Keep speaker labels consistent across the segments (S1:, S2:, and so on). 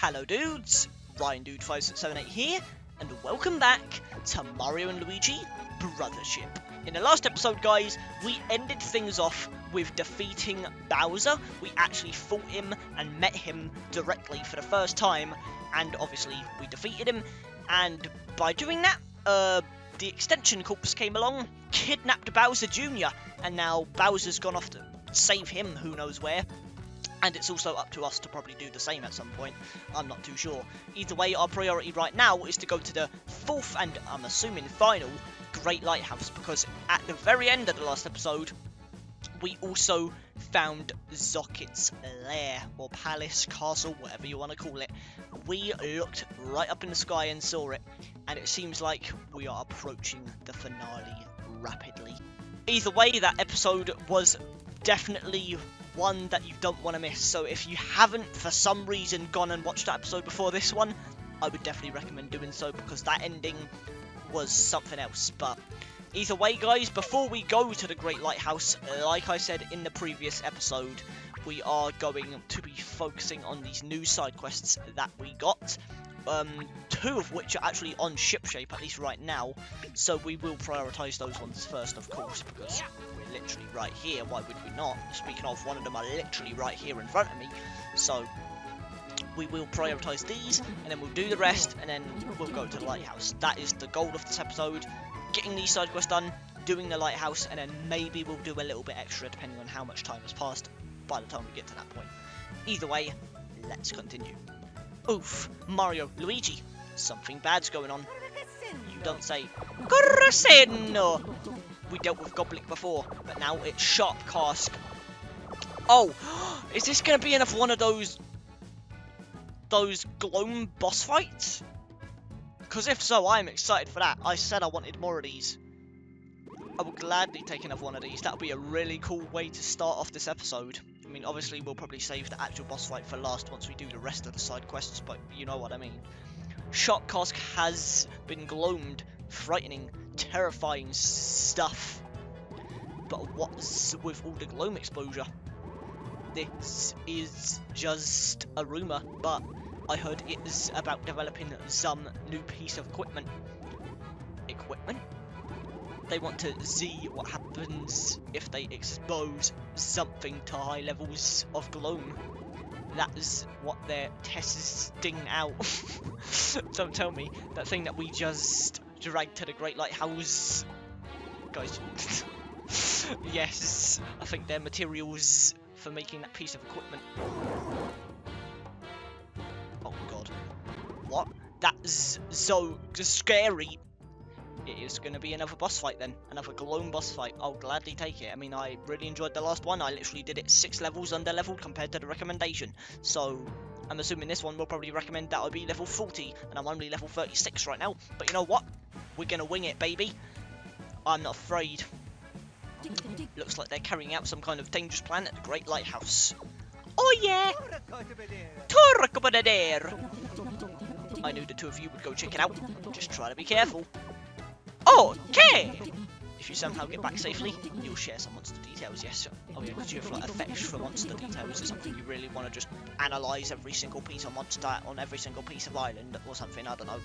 S1: Hello dudes, Ryan Dude 5678 here, and welcome back to Mario and Luigi Brothership. In the last episode, guys, we ended things off with defeating Bowser. We actually fought him and met him directly for the first time, and obviously we defeated him, and by doing that, the Extension Corps came along, kidnapped Bowser Jr., and now Bowser's gone off to save him who knows where. And it's also up to us to probably do the same at some point. I'm not too sure. Either way, our priority right now is to go to the fourth and, I'm assuming, final Great Lighthouse. Because at the very end of the last episode, we also found Zokket's lair, or palace, castle, whatever you want to call it. We looked right up in the sky and saw it. And it seems like we are approaching the finale rapidly. Either way, that episode was definitely one that you don't want to miss. So if you haven't for some reason gone and watched that episode before this one, I would definitely recommend doing so, because that ending was something else. But either way, guys, before we go to the Great Lighthouse, like I said in the previous episode, we are going to be focusing on these new side quests that we got. Two of which are actually on shipshape, at least right now, so we will prioritise those ones first, of course, because we're literally right here. Why would we not? Speaking of, one of them are literally right here in front of me, so we will prioritise these, and then we'll do the rest, and then we'll go to the lighthouse. That is the goal of this episode, getting these side quests done, doing the lighthouse, and then maybe we'll do a little bit extra depending on how much time has passed by the time we get to that point. Either way, let's continue. Oof, Mario, Luigi, something bad's going on. You don't say. Corroseno! We dealt with Goblik before, but now it's Sharp Cask. Oh, is this going to be another one of those Gloam boss fights? Because if so, I'm excited for that. I said I wanted more of these. I will gladly take another one of these. That would be a really cool way to start off this episode. I mean, obviously, we'll probably save the actual boss fight for last once we do the rest of the side quests, but you know what I mean. Sharp Cask has been gloamed. Frightening, terrifying stuff. But what's with all the gloam exposure? This is just a rumour, but I heard it is about developing some new piece of equipment. Equipment? They want to see what happens if they expose something to high levels of gloam. That is what they're testing out. Don't tell me. That thing that we just dragged to the Great Lighthouse. Guys. Yes, I think they're materials for making that piece of equipment. Oh god. What? That's so scary. It is going to be another boss fight then. Another Gloam boss fight. I'll gladly take it. I mean, I really enjoyed the last one. I literally did it 6 levels under leveled compared to the recommendation. So, I'm assuming this one will probably recommend that I be level 40. And I'm only level 36 right now. But you know what? We're going to wing it, baby. I'm not afraid. Looks like they're carrying out some kind of dangerous plan at the Great Lighthouse. Oh yeah! I knew the two of you would go check it out. Just try to be careful. Okay! If you somehow get back safely, you'll share some monster details, yes. Oh yeah, because you have like a fetish for monster details or something. You really want to just analyse every single piece of monster on every single piece of island or something, I don't know.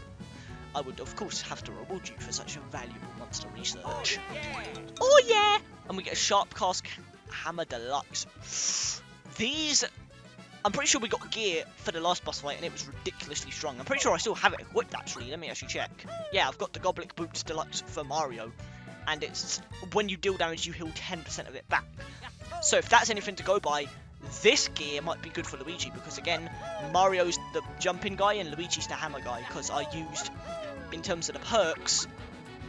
S1: I would of course have to reward you for such a valuable monster research. Oh yeah! And we get a Sharp Cask Hammer Deluxe. These... I'm pretty sure we got gear for the last boss fight and it was ridiculously strong. I'm pretty sure I still have it equipped actually. Let me actually check. Yeah, I've got the Goblik Boots Deluxe for Mario. And it's when you deal damage, you heal 10% of it back. So if that's anything to go by, this gear might be good for Luigi. Because again, Mario's the jumping guy and Luigi's the hammer guy. Because I used, in terms of the perks,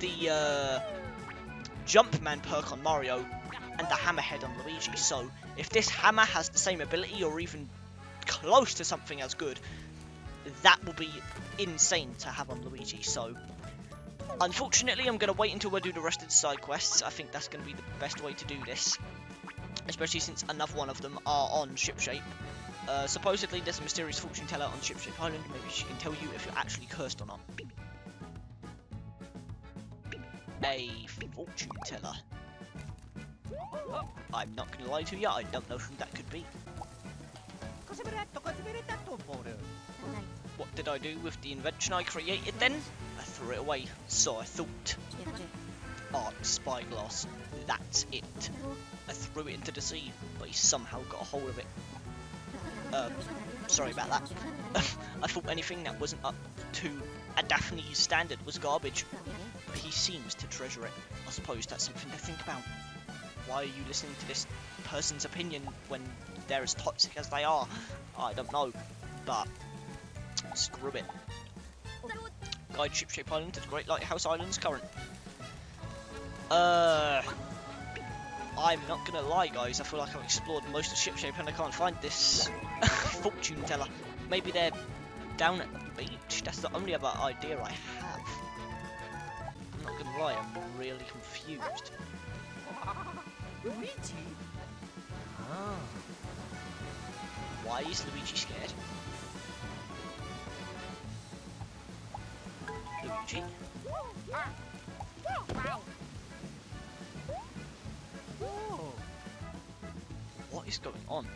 S1: the Jumpman perk on Mario and the Hammerhead on Luigi. So if this hammer has the same ability or even close to something as good, that will be insane to have on Luigi. So unfortunately, I'm going to wait until we do the rest of the side quests. I think that's going to be the best way to do this, especially since another one of them are on shipshape. Supposedly there's a mysterious fortune teller on Shipshape Island. Maybe she can tell you if you're actually cursed or not. A fortune teller. I'm not going to lie to you, I don't know who that could be. did I do with the invention I created then? I threw it away, so I thought. Arc spyglass, that's it. I threw it into the sea, but he somehow got a hold of it. Sorry about that. I thought anything that wasn't up to a Daphne's standard was garbage, but he seems to treasure it. I suppose that's something to think about. Why are you listening to this person's opinion when they're as toxic as they are? I don't know, but screw it. Guide Shipshape Island to the Great Lighthouse Islands current. I'm not gonna lie, guys, I feel like I've explored most of Shipshape and I can't find this fortune teller. Maybe they're down at the beach? That's the only other idea I have. I'm not gonna lie, I'm really confused.
S2: Luigi?
S1: Ah. Why is Luigi scared? Luigi? What is going on?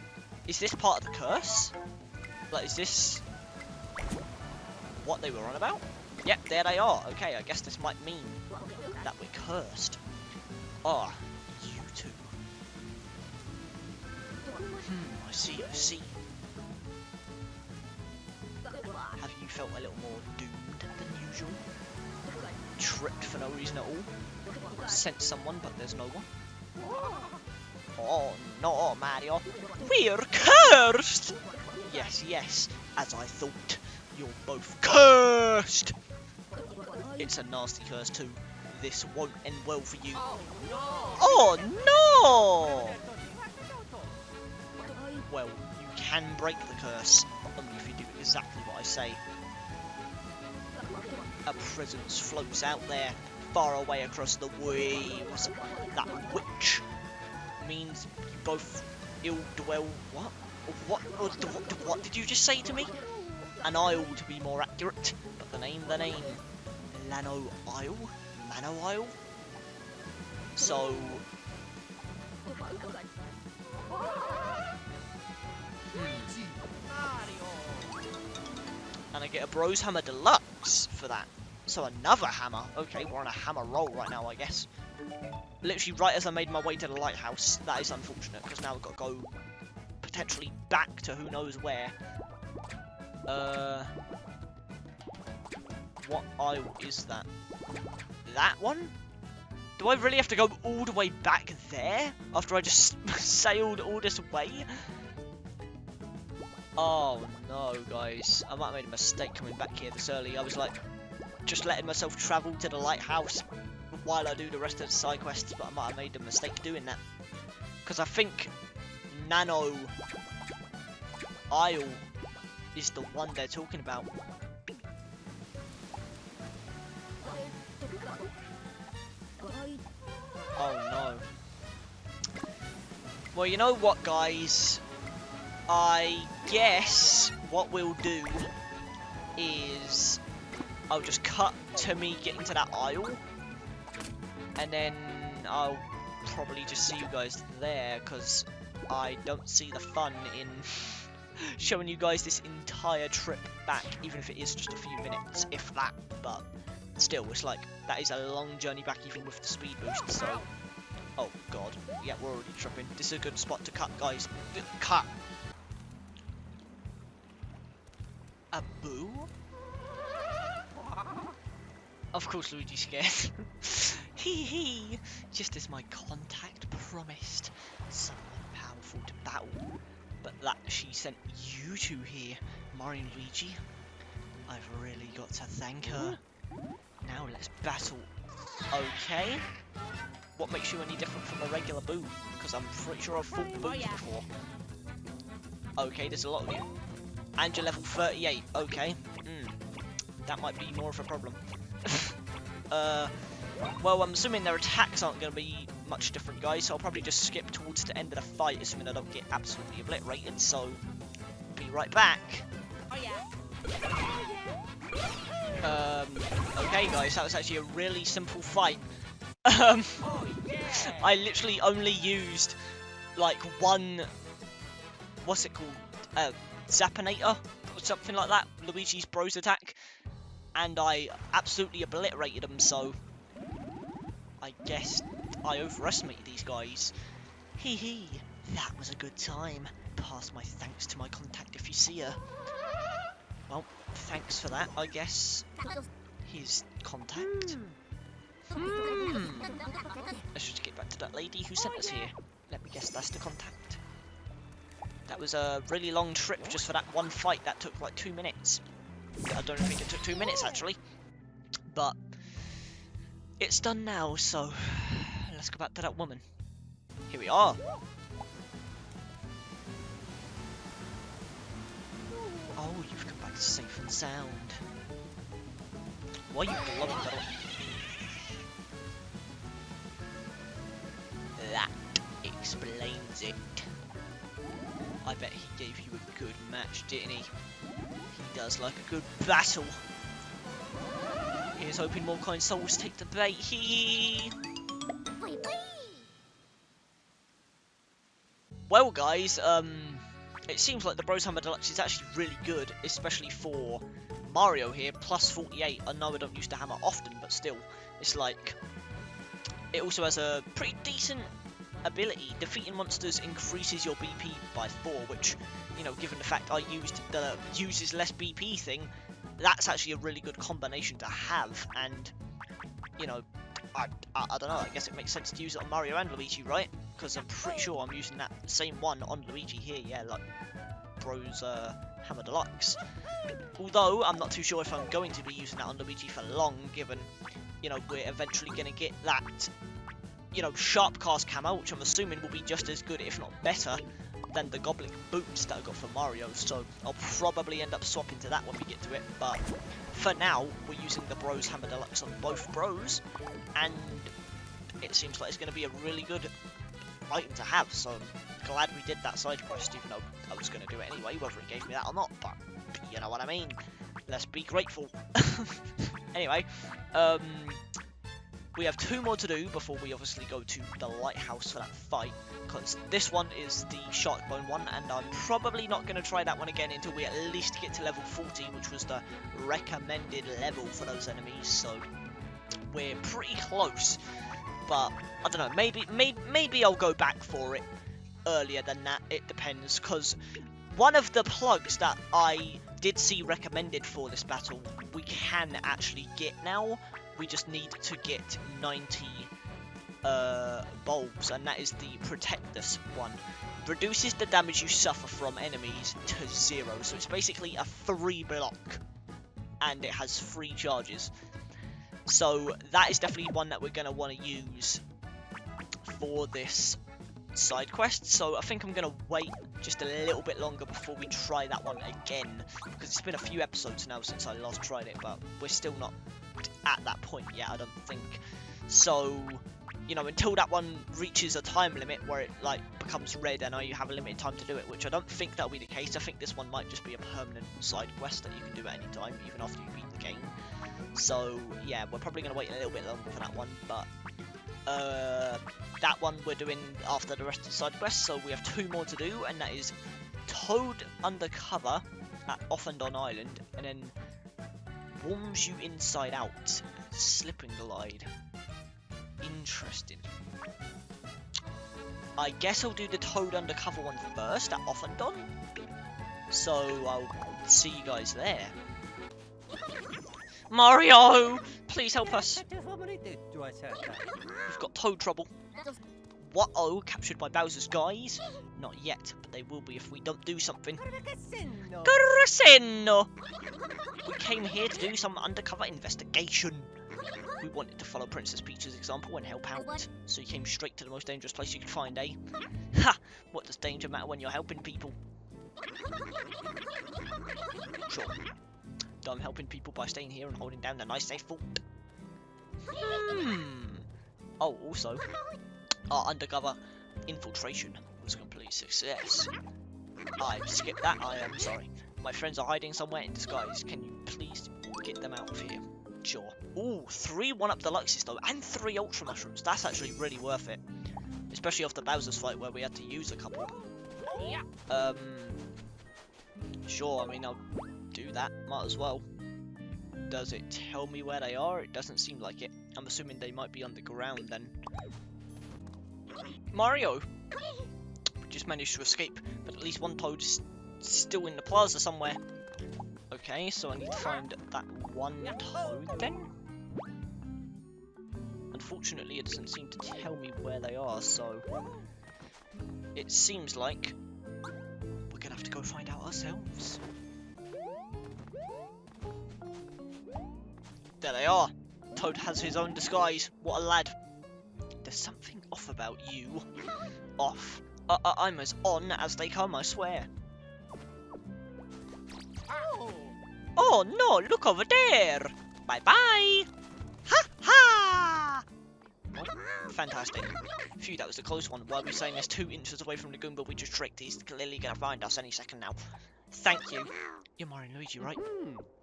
S1: Is this part of the curse? Like, is this what they were on about? Yep, there they are. Okay, I guess this might mean that we're cursed. Ah, you two. I see, I see. Have you felt a little more doomed than usual? Tripped for no reason at all? Sent someone, but there's no one? Oh no, Mario. We're cursed! Yes, yes, as I thought. You're both cursed! It's a nasty curse too. This won't end well for you. Oh no! Well, you can break the curse, but only if you do exactly what I say. A presence floats out there, far away across the waves. That witch means you both ill dwell. What? What did you just say to me? An isle, to be more accurate. But the name. Lano Isle? Mano Isle? So. And I get a Bros Hammer Deluxe for that. So another hammer. Okay, we're on a hammer roll right now, I guess. Literally right as I made my way to the lighthouse. That is unfortunate, because now we've got to go potentially back to who knows where. What isle is that? That one? Do I really have to go all the way back there? After I just sailed all this way? Oh no, guys. I might have made a mistake coming back here this early. I was like, just letting myself travel to the lighthouse while I do the rest of the side quests, but I might have made a mistake doing that. Because I think Nano Isle is the one they're talking about. Oh no. Well, you know what, guys? I guess what we'll do is I'll just cut to me getting to that aisle, and then I'll probably just see you guys there, because I don't see the fun in showing you guys this entire trip back, even if it is just a few minutes, if that, but still, it's like, that is a long journey back even with the speed boost, so, oh god, yeah, we're already tripping. This is a good spot to cut, guys. Cut! A boo? Of course Luigi's scared. Hee hee! Just as my contact promised, someone powerful to battle. But that she sent you two here, Mario Luigi. I've really got to thank her. Now let's battle. Okay. What makes you any different from a regular boo? Because I'm pretty sure I've fought boos before. Okay, there's a lot of you. And you're level 38. Okay. That might be more of a problem. Well, I'm assuming their attacks aren't going to be much different, guys, so I'll probably just skip towards the end of the fight, assuming I don't get absolutely obliterated, so be right back. Okay, guys, that was actually a really simple fight. I literally only used, like, one, what's it called, Zappinator? with something like that, Luigi's Bros attack, and I absolutely obliterated them, so I guess I overestimated these guys. Hee hee, that was a good time. Pass my thanks to my contact if you see her. Well, thanks for that, I guess. His contact. Let's just get back to that lady who sent us here. Let me guess, that's the contact. That was a really long trip just for that one fight that took like 2 minutes. I don't think it took 2 minutes actually. But it's done now, so let's go back to that woman. Here we are. Oh, you've come back safe and sound. Why are you blowing that up? That explains it. I bet he gave you a good match, didn't he? He does like a good battle. Here's hoping more kind souls take the bait. Hee. Well, guys, it seems like the Bros Hammer Deluxe is actually really good, especially for Mario here, plus 48. I know I don't use the hammer often, but still, it's like, it also has a pretty decent ability. Defeating monsters increases your BP by 4, which, you know, given the fact I used the uses less BP thing, that's actually a really good combination to have, and, you know, I don't know, I guess it makes sense to use it on Mario and Luigi, right? Because I'm pretty sure I'm using that same one on Luigi here, yeah, like Bros Hammer Deluxe. Although, I'm not too sure if I'm going to be using that on Luigi for long, given, you know, we're eventually going to get that, you know, Sharp Cast camo, which I'm assuming will be just as good, if not better, than the Goblin boots that I got for Mario, so I'll probably end up swapping to that when we get to it, but for now, we're using the Bros Hammer Deluxe on both Bros, and it seems like it's going to be a really good item to have, so I'm glad we did that side quest, even though I was going to do it anyway, whether it gave me that or not, but you know what I mean, let's be grateful. Anyway, we have 2 more to do before we obviously go to the lighthouse for that fight, because this one is the shark bone one, and I'm probably not going to try that one again until we at least get to level 40, which was the recommended level for those enemies, so we're pretty close, but I don't know, maybe I'll go back for it earlier than that, it depends, because one of the plugs that I did see recommended for this battle, we can actually get now. We just need to get 90 bulbs, and that is the Protectus one. Reduces the damage you suffer from enemies to 0, so it's basically a 3 block, and it has 3 charges. So that is definitely one that we're going to want to use for this side quest, so I think I'm going to wait just a little bit longer before we try that one again, because it's been a few episodes now since I last tried it, but we're still not at that point yet, I don't think. So, you know, until that one reaches a time limit where it, like, becomes red and you have a limited time to do it, which I don't think that'll be the case. I think this one might just be a permanent side quest that you can do at any time, even after you beat the game. So, yeah, we're probably going to wait a little bit longer for that one, but that one we're doing after the rest of the side quests, so we have 2 more to do, and that is Toad Undercover at Offendon Island, and then Warms You Inside Out, Slip and Glide. Interesting. I guess I'll do the Toad Undercover one first at Offendon, so I'll see you guys there. Mario! Please help us! We've got Toad trouble. What-oh, captured by Bowser's guys? Not yet, but they will be if we don't do something. Graceno! We came here to do some undercover investigation. We wanted to follow Princess Peach's example and help out, so you came straight to the most dangerous place you could find, eh? Ha! What does danger matter when you're helping people? Sure. I'm helping people by staying here and holding down the nice safe fort. Oh, also, our undercover infiltration was a complete success. I've skipped that, I am sorry. My friends are hiding somewhere in disguise. Can you please get them out of here? Sure. Ooh, 3 1-up deluxes though, and 3 ultra mushrooms. That's actually really worth it. Especially after Bowser's fight where we had to use a couple. Sure, I mean, I'll do that. Might as well. Does it tell me where they are? It doesn't seem like it. I'm assuming they might be underground then. Mario! We just managed to escape, but at least one toad is still in the plaza somewhere. Okay, so I need to find that one toad then. Unfortunately, it doesn't seem to tell me where they are, so it seems like we're gonna have to go find out ourselves. There they are. Toad has his own disguise. What a lad. There's something off about you. Off. I'm as on as they come, I swear. Oh no, look over there. Bye-bye. Ha ha! Oh, fantastic. Phew, that was a close one. Why are we saying there's 2 inches away from the Goomba we just tricked? He's clearly gonna find us any second now. Thank you. You're Mario Luigi, right?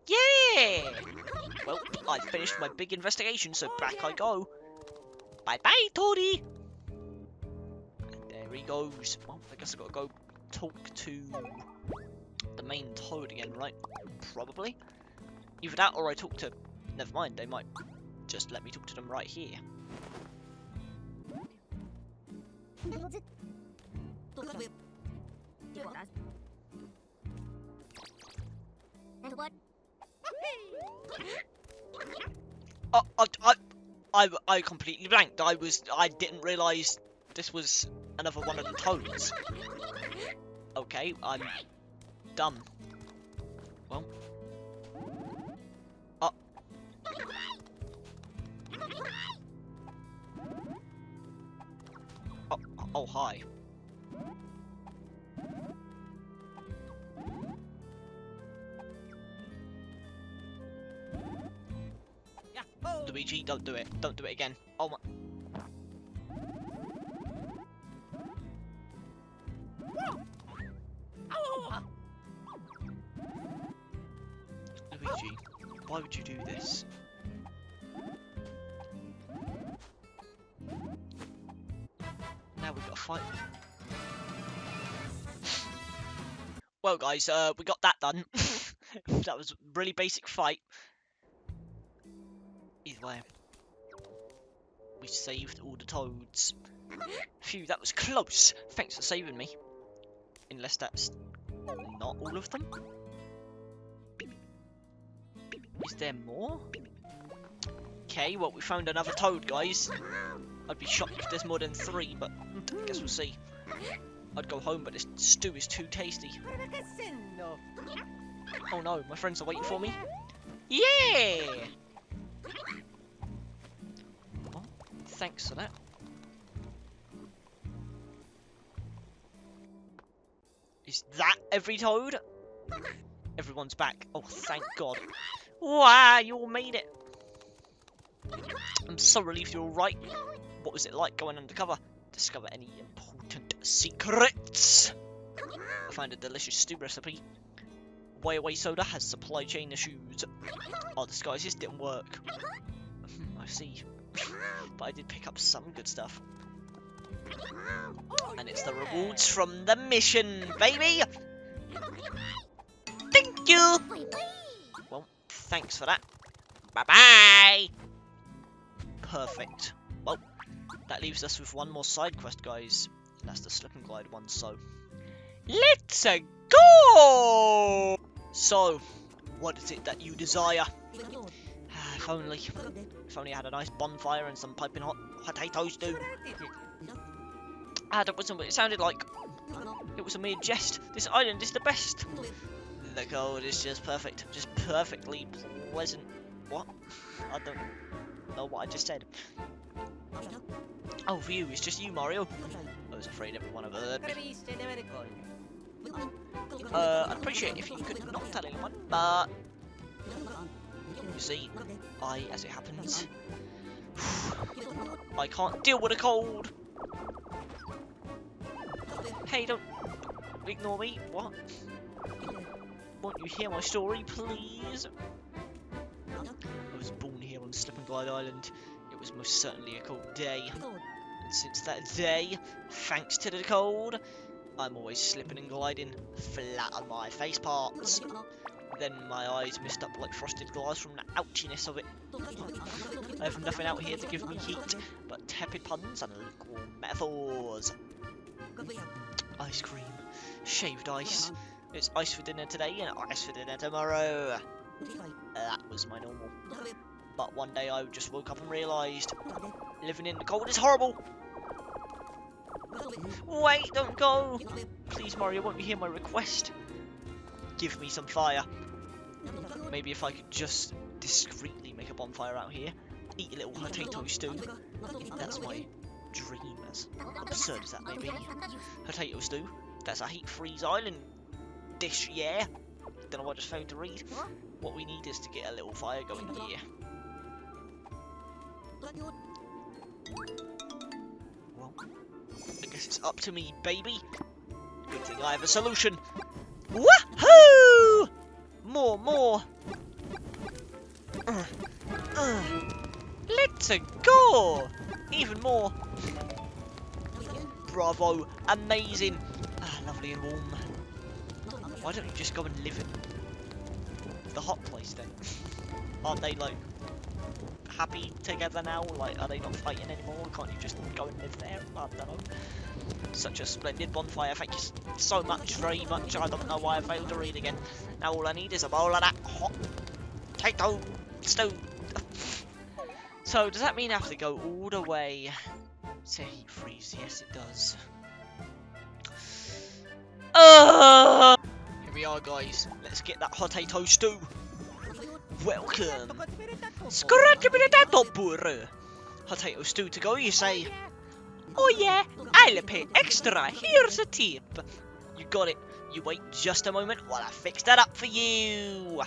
S1: Yeah! Well, I finished my big investigation, so back I go. Bye-bye, Toadie! And there he goes. Well, I guess I've got to go talk to the main Toad again, right? Probably. Either that or I talk to... Never mind, they might just let me talk to them right here. I completely blanked. I didn't realise this was another one of the Toads. Okay, I'm dumb. Well. Oh, hi. Luigi, don't do it. Don't do it again. Oh my... Luigi, why would you do this? Now we've got to fight. Well guys, we got that done. That was a really basic fight. Either way, we saved all the Toads. Phew, that was close. Thanks for saving me. Unless that's not all of them. Is there more? Okay, well, we found another Toad, guys. I'd be shocked if there's more than 3, but I guess we'll see. I'd go home, but this stew is too tasty. Oh no, my friends are waiting for me. Yeah! Well, thanks for that. Is that every Toad? Everyone's back. Oh, thank God. Wow, you all made it. I'm so relieved you're all right. What was it like going undercover? Discover any important secrets. I found a delicious stew recipe. Way Soda has supply chain issues. Our disguises didn't work. I see. But I did pick up some good stuff. And it's the rewards from the mission, baby! Thank you! Well, thanks for that. Bye-bye! Perfect. Well, that leaves us with one more side quest, guys. And that's the slip and glide one, so... let's go! So, what is it that you desire? If only I had a nice bonfire and some piping hot potato stew. That wasn't what it sounded like. It was a mere jest. This island is the best. The cold is just perfect. Just perfectly pleasant. What? I don't know what I just said. Oh, for you, it's just you, Mario. I was afraid everyone had heard me. I'd appreciate if you could not tell anyone, but... you see, as it happens, I can't deal with a cold. Hey, don't ignore me. What? Won't you hear my story, please? I was born here on Slip and Glide Island. It was most certainly a cold day. And since that day, thanks to the cold, I'm always slipping and gliding flat on my face parts. Then my eyes mist up like frosted glass from the ouchiness of it. I have nothing out here to give me heat but tepid puns and lukewarm metaphors. Ice cream, shaved ice. It's ice for dinner today and ice for dinner tomorrow. That was my normal. But one day I just woke up and realised living in the cold is horrible. Wait, don't go! Please, Mario, won't you hear my request? Give me some fire. Maybe if I could just discreetly make a bonfire out here, eat a little potato stew. That's my dream, as absurd as that may be. Potato stew. That's a heat-freeze island dish, yeah. Don't know what I just failed to read. What we need is to get a little fire going here. Well, I guess it's up to me, baby. Good thing I have a solution. Woohoo! More. Let's go! Even more. Bravo, amazing. Lovely and warm. Why don't you just go and live in the hot place then? Aren't they like happy together now? Like, are they not fighting anymore? Can't you just go and live there? I don't know. Such a splendid bonfire. Thank you so much, very much. I don't know why I failed to read again. Now all I need is a bowl of that hot potato stew. So does that mean I have to go all the way to heat freeze? Yes, it does. Here we are, guys. Let's get that potato stew. Welcome. Potato stew to go, you say? Oh yeah, I'll pay extra. Here's a tip. You got it. You wait just a moment while I fix that up for you.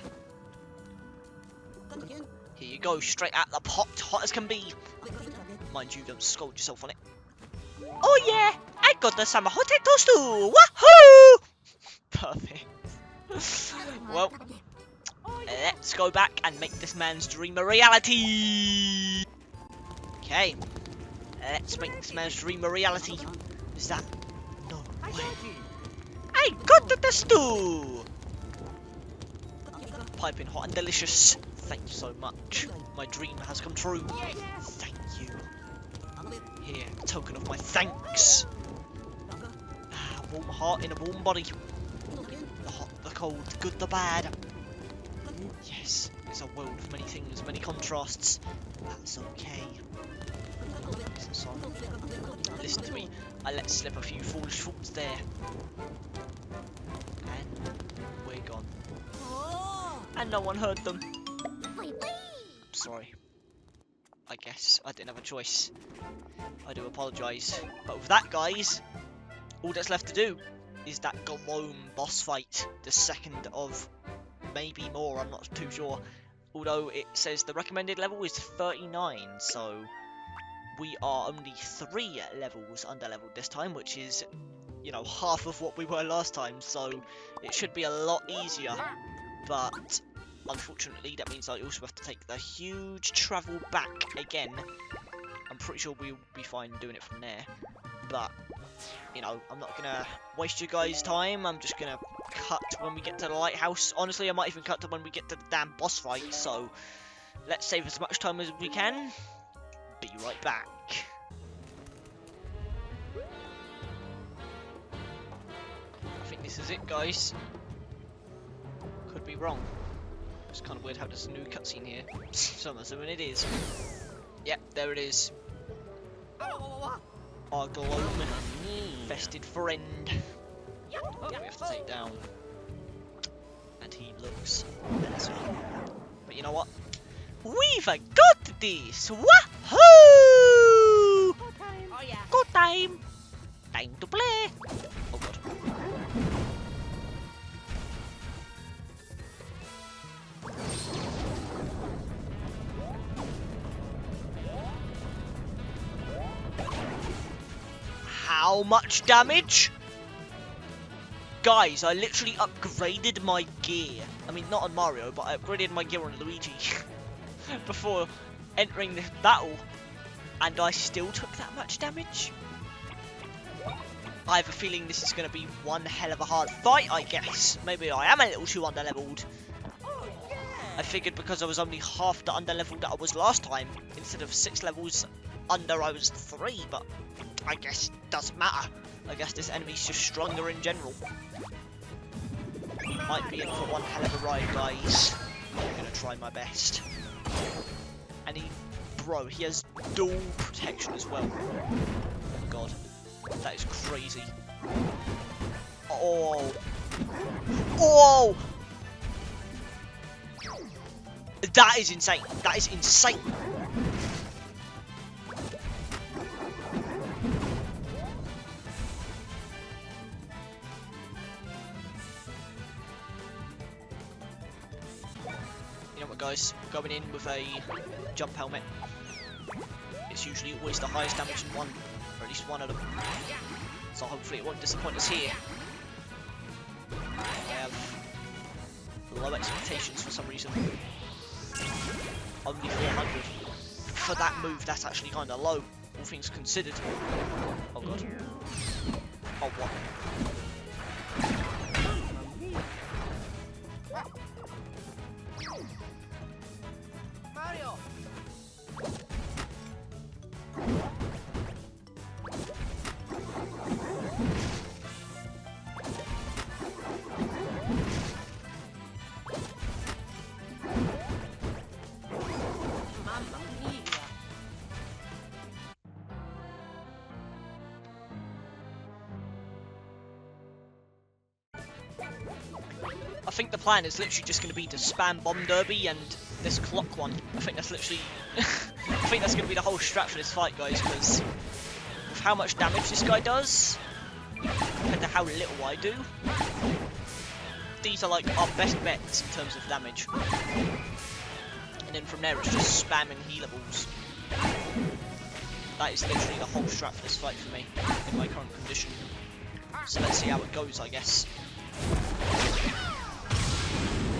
S1: Here you go, straight out the pot, hot as can be. Mind you, don't scald yourself on it. Oh yeah, I got the some potato stew. Wahoo! Perfect. Well, let's go back and make this man's dream a reality. Okay. Let's make this man's dream a reality. Is that? No way. I got the stew! Piping hot and delicious. Thank you so much. My dream has come true. Thank you. Here, a token of my thanks. A warm heart in a warm body. The hot, the cold, the good, the bad. Yes, it's a world of many things, many contrasts. That's okay. Listen to me, I let slip a few foolish thoughts there. And we're gone. And no one heard them. I'm sorry. I guess I didn't have a choice. I do apologise. But with that, guys, all that's left to do is that Gloam boss fight. The second of maybe more, I'm not too sure. Although it says the recommended level is 39, so we are only 3 levels under leveled this time, which is, you know, half of what we were last time, so it should be a lot easier. But unfortunately, that means I also have to take the huge travel back again. I'm pretty sure we'll be fine doing it from there, but you know, I'm not gonna waste you guys' time. I'm just gonna cut when we get to the lighthouse. Honestly, I might even cut to when we get to the damn boss fight, so let's save as much time as we can. Be right back. I think this is it, guys. Could be wrong. It's kind of weird how there's a new cutscene here. So I'm assuming it is. Yep, there it is. Our Gloam-infested friend. We have to take down. And he looks menacing. But you know what? We've got this! Wahoo! Oh yeah. Go time! Time to play! Oh god. How much damage? Guys, I literally upgraded my gear. I mean, not on Mario, but I upgraded my gear on Luigi before entering this battle, and I still took that much damage. I have a feeling this is going to be one hell of a hard fight, I guess. Maybe I am a little too underleveled. I figured because I was only half the underleveled that I was last time, instead of 6 levels under I was 3, but I guess it doesn't matter. I guess this enemy's just stronger in general. Might be in for one hell of a ride, guys. I'm going to try my best. And bro, he has dual protection as well. Oh god, that is crazy. Oh. Oh! That is insane. That is insane. You know what, guys? Going in with a jump helmet. It's usually always the highest damage in one, or at least one of them. So hopefully it won't disappoint us here. I have low expectations for some reason. Only 400. For that move, that's actually kind of low, all things considered. Oh god. Oh what?
S2: Mario!
S1: I think the plan is literally just going to be to spam Bomb Derby and this clock one. I think that's literally... I think that's going to be the whole strat for this fight, guys, because with how much damage this guy does, compared to how little I do, these are like our best bets in terms of damage. And then from there it's just spamming healables. That is literally the whole strat for this fight for me, in my current condition. So let's see how it goes, I guess.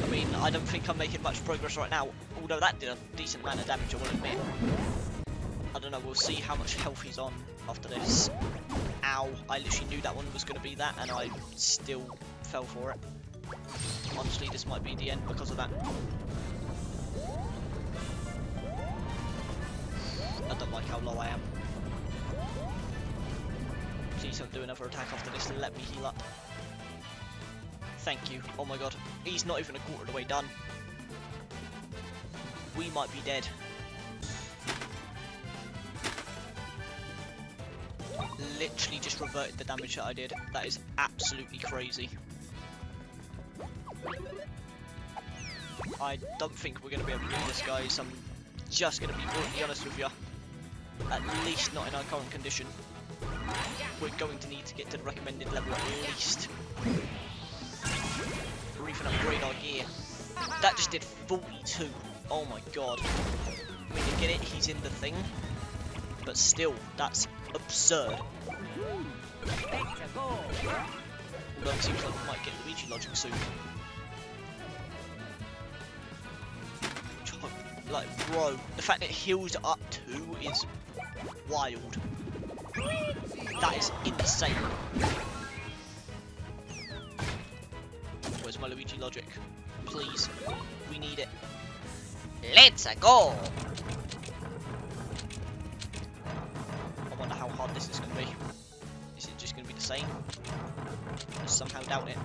S1: I mean, I don't think I'm making much progress right now, although that did a decent amount of damage, I will admit. I don't know, we'll see how much health he's on after this. Ow, I literally knew that one was going to be that, and I still fell for it. Honestly, this might be the end because of that. I don't like how low I am. Please don't do another attack after this, let me heal up. Thank you. Oh my god. He's not even a quarter of the way done. We might be dead. Literally just reverted the damage that I did. That is absolutely crazy. I don't think we're going to be able to do this, guys. I'm just going to be brutally honest with you. At least not in our current condition. We're going to need to get to the recommended level at least. Or even upgrade our gear. That just did 42. Oh my god. I mean, to get it, he's in the thing. But still, that's absurd. Although it seems like we might get Luigi logic soon. Like, bro, the fact that it heals up 2 is wild. That is insane. Where's my Luigi logic? Please, we need it. Let's go! I wonder how hard this is going to be. Is it just going to be the same? I somehow doubt it.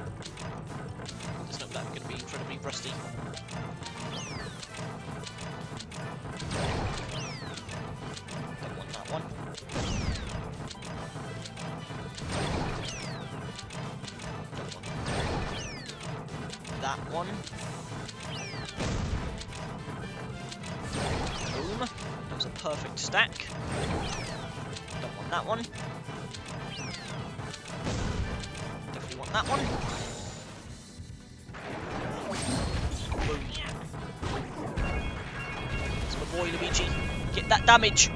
S1: Doesn't look like I'm going to be incredibly rusty. Don't want that one. That one. Boom. That was a perfect stack. Don't want that one. Definitely want that one. Boom. That's my boy Luigi. Get that damage.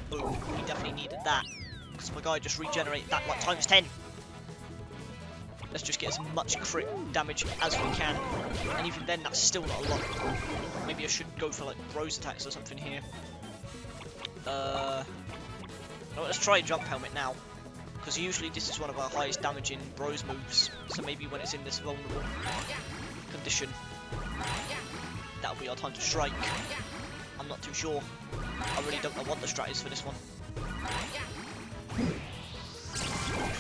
S1: Boom. We definitely needed that. Because my guy just regenerated that like times 10. Let's just get as much crit damage as we can. And even then, that's still not a lot. Maybe I should go for like rose attacks or something here. No, let's try jump helmet now. Because usually this is one of our highest damaging bros moves, so maybe when it's in this vulnerable condition, that'll be our time to strike. I'm not too sure. I really don't know what the strat is for this one.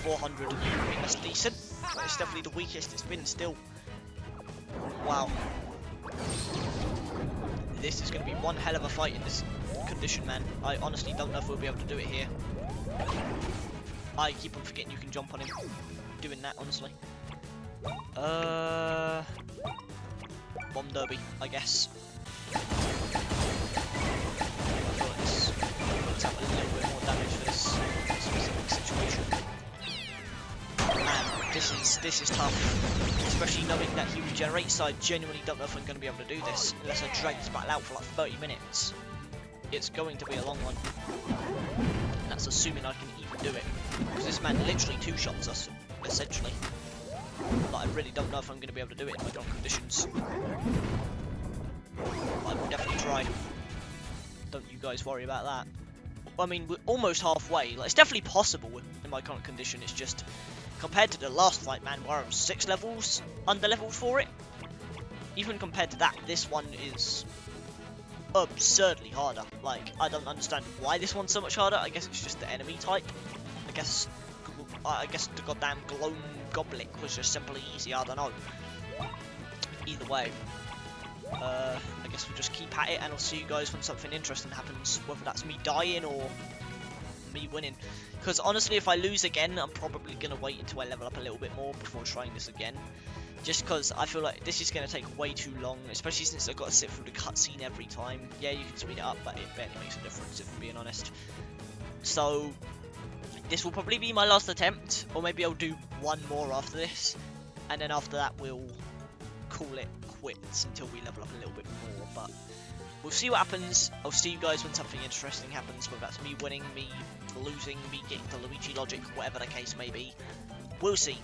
S1: 400, I mean, that's decent, but it's definitely the weakest it's been still. Wow. This is going to be one hell of a fight in this condition, man. I honestly don't know if we'll be able to do it here. I keep on forgetting you can jump on him. Doing that, honestly. Bomb derby, I guess. I feel like this puts out a little bit more damage for this specific situation. And this is tough, especially knowing that he regenerates. So I genuinely don't know if I'm going to be able to do this unless I drag this battle out for like 30 minutes. It's going to be a long one. And that's assuming I can even do it. Because this man literally two-shots us, essentially. But I really don't know if I'm going to be able to do it in my current conditions. I will definitely try. Don't you guys worry about that. I mean, we're almost halfway. Like, it's definitely possible in my current condition. It's just, compared to the last fight, man, where I'm 6 levels under-leveled for it. Even compared to that, this one is absurdly harder. Like, I don't understand why this one's so much harder. I guess it's just the enemy type. I guess the goddamn Gloam Goblet was just simply easy. I don't know. Either way, I guess we'll just keep at it, and I'll see you guys when something interesting happens. Whether that's me dying or me winning. Because honestly, if I lose again, I'm probably gonna wait until I level up a little bit more before trying this again. Just because I feel like this is going to take way too long, especially since I've got to sit through the cutscene every time. Yeah, you can speed it up, but it barely makes a difference, if I'm being honest. So, this will probably be my last attempt, or maybe I'll do one more after this, and then after that we'll call it quits until we level up a little bit more. But we'll see what happens. I'll see you guys when something interesting happens, whether that's me winning, me losing, me getting the Luigi logic, whatever the case may be. We'll see.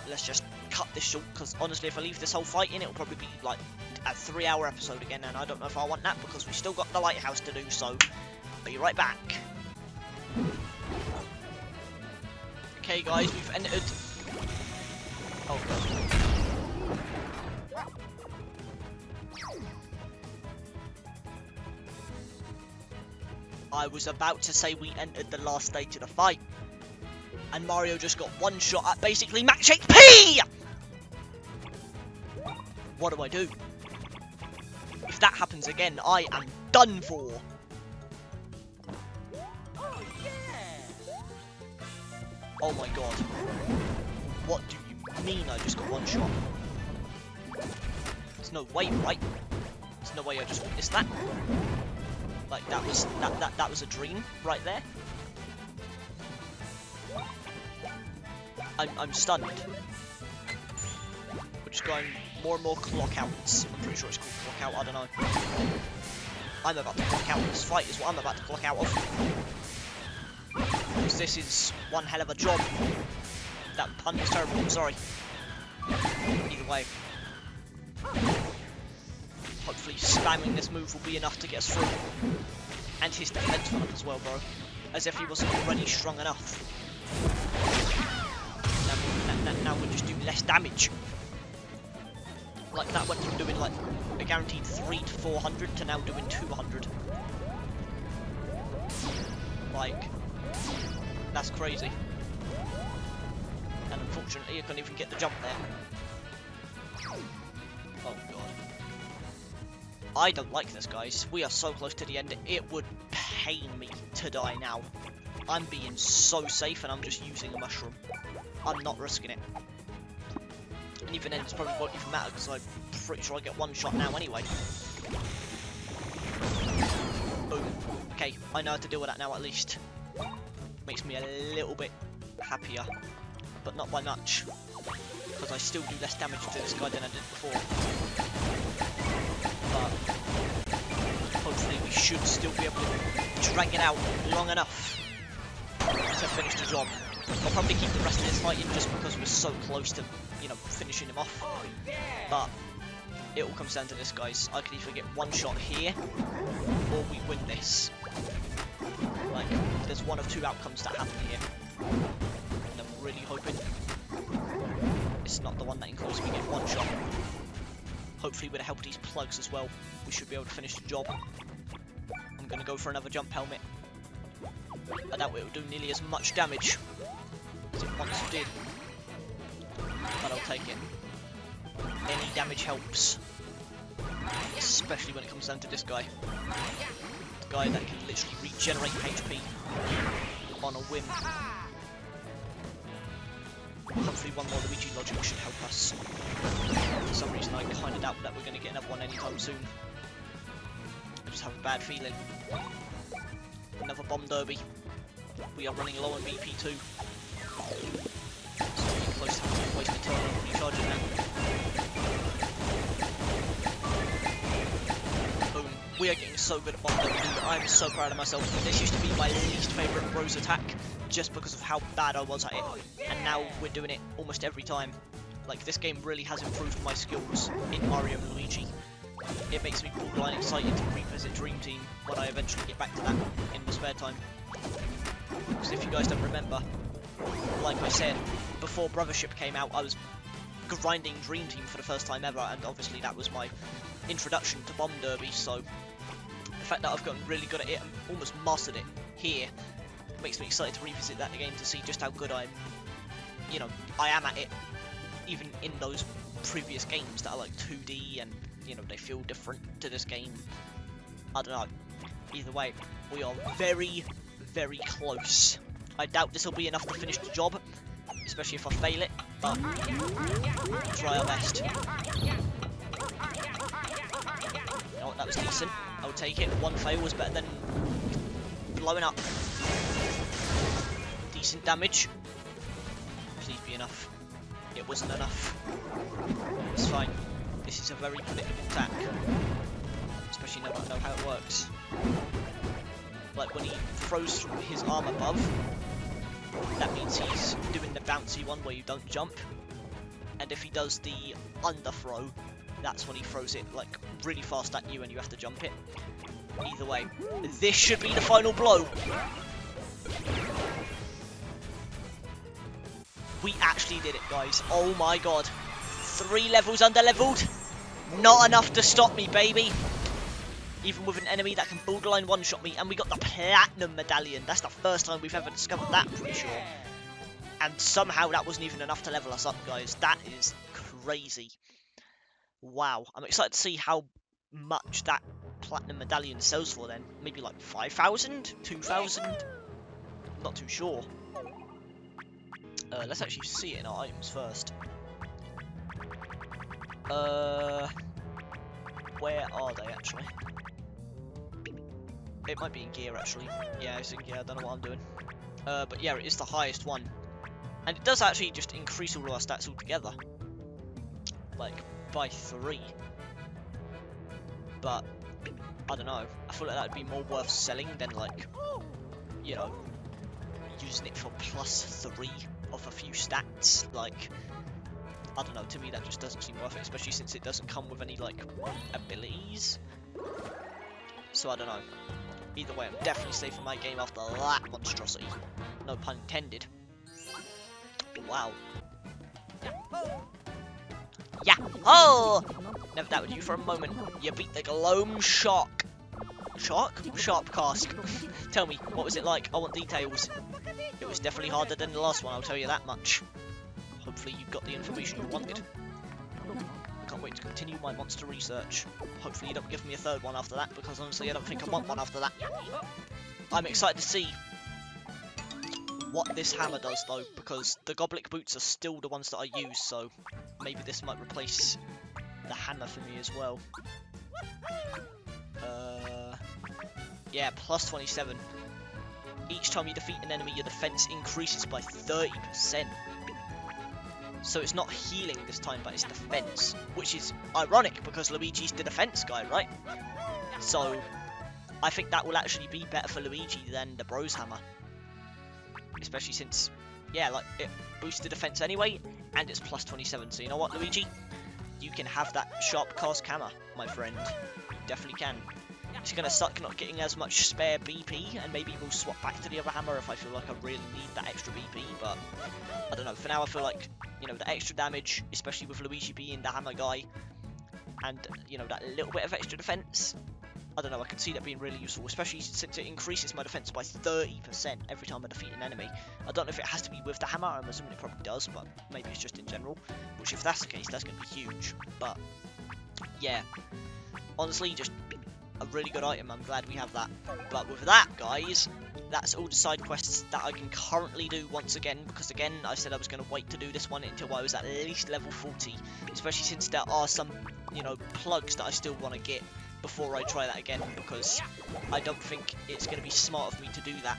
S1: Let's just cut this short, because honestly, if I leave this whole fight in, it'll probably be like a 3-hour episode again, and I don't know if I want that, because we still got the lighthouse to do. So be right back. Okay guys, we've entered. Oh god. I was about to say we entered the last stage of the fight, and Mario just got one shot at basically max HP! What do I do? If that happens again, I am done for.
S2: Oh, yeah.
S1: Oh my god. What do you mean I just got one shot? There's no way, right? There's no way I just witnessed that. Like, that was a dream right there. I'm stunned. We're just going more and more clock outs. I'm pretty sure it's called clock out, I don't know. I'm about to clock out. This fight is what I'm about to clock out of. Because this is one hell of a job. That pun was terrible, I'm sorry. Either way. Hopefully spamming this move will be enough to get us through. And his defense went up as well, bro. As if he wasn't already strong enough. Now we'll just do less damage. Like, that went from doing like a guaranteed 300 to 400 to now doing 200. Like, that's crazy. And unfortunately I couldn't even get the jump there. Oh god. I don't like this, guys. We are so close to the end, it would pain me to die now. I'm being so safe and I'm just using a mushroom. I'm not risking it. And even then, it probably won't even matter because I'm pretty sure I get one shot now anyway. Boom. Okay, I know how to deal with that now at least. Makes me a little bit happier, but not by much. Because I still do less damage to this guy than I did before. But hopefully we should still be able to drag it out long enough to finish the job. I'll probably keep the rest of this fight in just because we're so close to, you know, finishing him off.
S2: Oh, yeah.
S1: But it all comes down to this, guys. I could either get one shot here, or we win this. Like, there's one of two outcomes that happen here. really hoping it's not the one that includes me getting one shot. Hopefully with the help of these plugs as well, we should be able to finish the job. I'm going to go for another jump helmet. I doubt it will do nearly as much damage as it once did, but I'll take it. Any damage helps, especially when it comes down to this guy. The guy that can literally regenerate HP on a whim. Hopefully one more Luigi logic should help us. For some reason I kind of doubt that we're going to get another one anytime soon. I just have a bad feeling. Another bomb derby. We are running low on BP too. So we're getting close to wasting time on recharging that. Boom. We are getting so good at bomb derby, dude. I'm so proud of myself. This used to be my least favourite Rose attack, just because of how bad I was at it. And now we're doing it almost every time. Like, this game really has improved my skills in Mario and Luigi. It makes me borderline excited to revisit Dream Team when I eventually get back to that in the spare time. Because if you guys don't remember, like I said, before Brothership came out, I was grinding Dream Team for the first time ever, and obviously that was my introduction to Bomb Derby, so the fact that I've gotten really good at it and almost mastered it here makes me excited to revisit that again to see just how good I am at it, even in those previous games that are like 2D and, they feel different to this game. I don't know. Either way, we are very, very close. I doubt this will be enough to finish the job, especially if I fail it, but try our best. You know what, that was decent. I'll take it. One fail was better than blowing up. Decent damage. Please be enough. It wasn't enough. It's fine. This is a very predictable attack. Especially now that I know how it works. Like when he throws his arm above, that means he's doing the bouncy one where you don't jump. And if he does the underthrow, that's when he throws it like really fast at you and you have to jump it. Either way, this should be the final blow. We actually did it, guys. Oh my god. 3 levels under-leveled. Not enough to stop me, baby. Even with an enemy that can borderline one-shot me. And we got the Platinum Medallion. That's the first time we've ever discovered that, I'm pretty sure. And somehow that wasn't even enough to level us up, guys. That is crazy. Wow. I'm excited to see how much that Platinum Medallion sells for then. Maybe like 5,000? 2,000? Not too sure. Let's actually see it in our items first. Where are they actually? It might be in gear actually. Yeah, it's in gear. I don't know what I'm doing. But yeah, it is the highest one, and it does actually just increase all of our stats altogether, like by 3. But I don't know. I feel like that'd be more worth selling than like, using it for +3 of a few stats. Like, I don't know, to me that just doesn't seem worth it, especially since it doesn't come with any like abilities. So I don't know. Either way, I'm definitely saving my game after that monstrosity. No pun intended. Wow. Yahoo! Never doubted you for a moment. You beat the Gloam Shark. Shark? Sharp Cask. Tell me, what was it like? I want details. It was definitely harder than the last one, I'll tell you that much. Hopefully you got the information you wanted. I can't wait to continue my monster research. Hopefully you don't give me a 3rd one after that, because honestly I don't think I want one after that. I'm excited to see what this hammer does though, because the Goblet boots are still the ones that I use, so maybe this might replace the hammer for me as well. Yeah, +27. Each time you defeat an enemy, your defense increases by 30%. So it's not healing this time, but it's defense, which is ironic because Luigi's the defense guy, right? So I think that will actually be better for Luigi than the Bros Hammer, especially since, yeah, like it boosts the defense anyway, and it's +27. So you know what, Luigi, you can have that Sharp Cask hammer, my friend. You definitely can. It's going to suck not getting as much spare BP, and maybe we'll swap back to the other hammer if I feel like I really need that extra BP, but I don't know. For now, I feel like, you know, the extra damage, especially with Luigi being the hammer guy, and, you know, that little bit of extra defense, I don't know, I can see that being really useful, especially since it increases my defense by 30% every time I defeat an enemy. I don't know if it has to be with the hammer, I'm assuming it probably does, but maybe it's just in general, which if that's the case, that's going to be huge. But, yeah, honestly, just a really good item, I'm glad we have that. But with that, guys, that's all the side quests that I can currently do once again, because again, I said I was going to wait to do this one until I was at least level 40, especially since there are some, you know, plugs that I still want to get before I try that again, because I don't think it's going to be smart of me to do that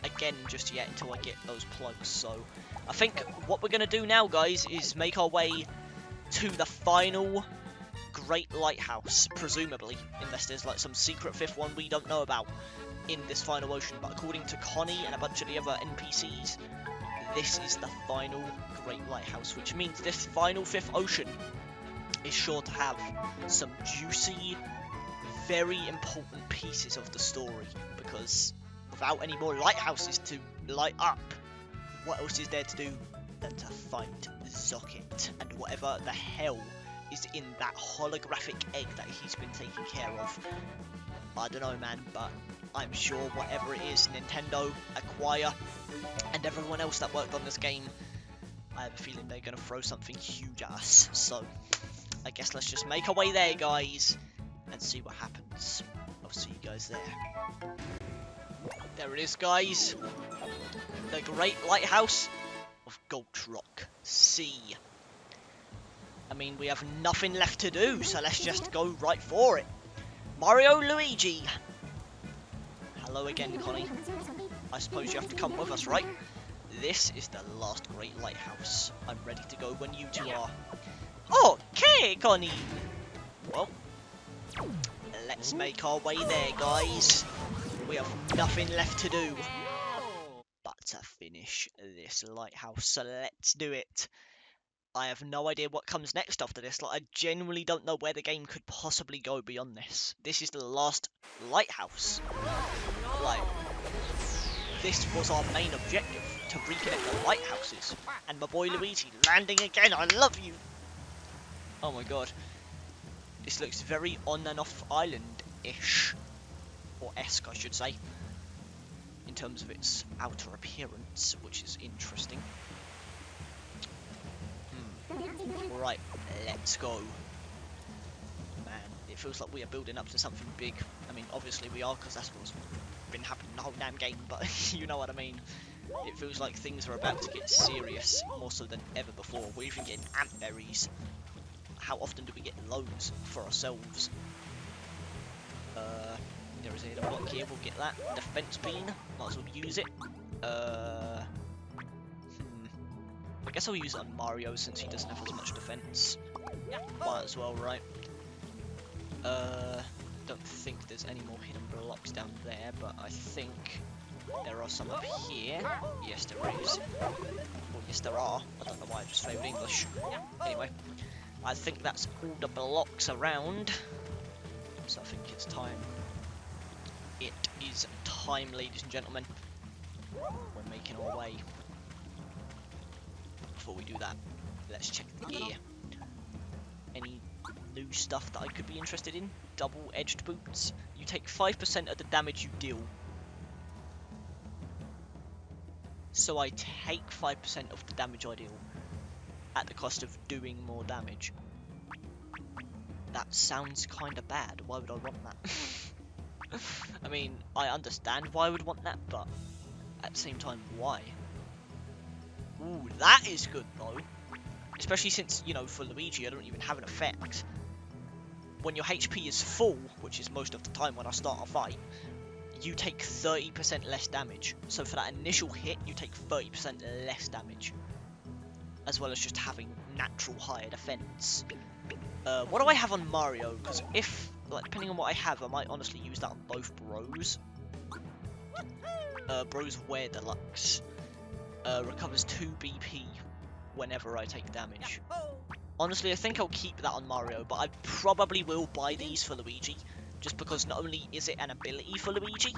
S1: again just yet until I get those plugs. So I think what we're going to do now, guys, is make our way to the final Great Lighthouse, presumably, unless there's like some secret fifth one we don't know about in this final ocean. But according to Connie and a bunch of the other NPCs, this is the final Great Lighthouse, which means this final fifth ocean is sure to have some juicy, very important pieces of the story, because without any more lighthouses to light up, what else is there to do than to find Zokket and whatever the hell is in that holographic egg that he's been taking care of. I don't know, man, but I'm sure whatever it is, Nintendo, Acquire, and everyone else that worked on this game, I have a feeling they're going to throw something huge at us. So I guess let's just make our way there, guys, and see what happens. I'll see you guys there. There it is, guys. The Great Lighthouse of Gulch Rock Sea. I mean, we have nothing left to do, so let's just go right for it. Mario Luigi. Hello again, Connie. I suppose you have to come with us, right? This is the last Great Lighthouse. I'm ready to go when you two are. Okay, Connie. Well, let's make our way there, guys. We have nothing left to do but to finish this lighthouse, so let's do it. I have no idea what comes next after this. Like, I genuinely don't know where the game could possibly go beyond this. This is the last lighthouse. Like, this was our main objective, to reconnect the lighthouses. And my boy Luigi landing again. I love you. Oh my god. This looks very on and off island-ish. Or esque, I should say. In terms of its outer appearance, which is interesting. Right, let's go. Man, it feels like we are building up to something big. I mean, obviously we are, because that's what's been happening the whole damn game, but you know what I mean. It feels like things are about to get serious, more so than ever before. We're even getting ant berries. How often do we get loads for ourselves? There is a hidden block here, we'll get that. Defense bean, might as well use it. I guess I'll use it on Mario since he doesn't have as much defense. Might as well, right? Don't think there's any more hidden blocks down there, but I think there are some up here. Yes, there is. Well, yes, there are. I don't know why I just failed English. Anyway, I think that's all the blocks around. So I think it's time. It is time, ladies and gentlemen. We're making our way. Before we do that, let's check the gear. Any new stuff that I could be interested in? Double-edged boots. You take 5% of the damage you deal. So I take 5% of the damage I deal at the cost of doing more damage. That sounds kind of bad. Why would I want that? I mean, I understand why I would want that, but at the same time, why? Ooh, that is good though. Especially since, you know, for Luigi, I don't even have an effect. When your HP is full, which is most of the time when I start a fight, you take 30% less damage. So for that initial hit, you take 30% less damage. As well as just having natural higher defense. What do I have on Mario? Because if, like, depending on what I have, I might honestly use that on both Bros. Bros Wear Deluxe. Recovers 2 BP whenever I take damage. Honestly, I think I'll keep that on Mario, but I probably will buy these for Luigi, just because not only is it an ability for Luigi,